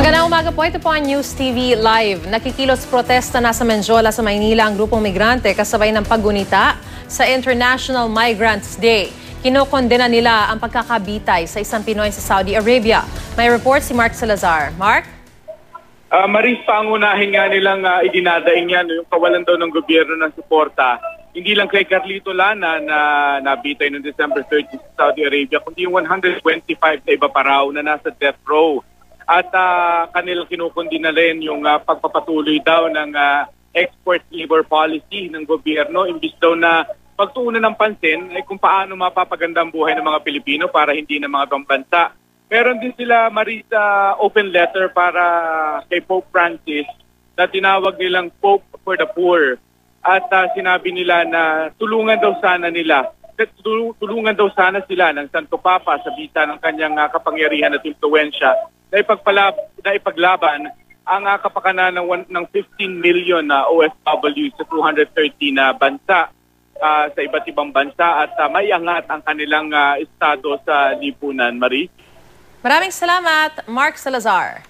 Magandang umaga po. Ito po ang News TV Live. Nakikilos protesta na sa Menjola sa Maynila ang grupong migrante kasabay ng paggunita sa International Migrants Day. Kinokondena nila ang pagkakabitay sa isang Pinoy sa Saudi Arabia. May report si Mark Salazar. Mark? Maris, pangunahin nga nilang idinadaing yan yung kawalan daw ng gobyerno ng suporta. Hindi lang kay Carlito Lana na nabitay noong December 30 sa Saudi Arabia, kundi yung 125 na iba pa raw na nasa death row. At kanilang kinukundina rin yung pagpapatuloy daw ng export labor policy ng gobyerno. Imbis daw na pagtuunan ng pansin ay kung paano mapapaganda ang buhay ng mga Pilipino para hindi na mga ibang bansa. Meron din sila, Marisa, open letter para kay Pope Francis na tinawag nilang Pope for the Poor. At sinabi nila na tulungan daw sana sila ng Santo Papa sa bisa ng kanyang kapangyarihan at impluensya na ipaglaban ang kapakanan ng 15 million na OFW sa 230 na bansa sa iba't ibang bansa at maiangat ang kanilang estado sa lipunan. Marie? Maraming salamat, Mark Salazar.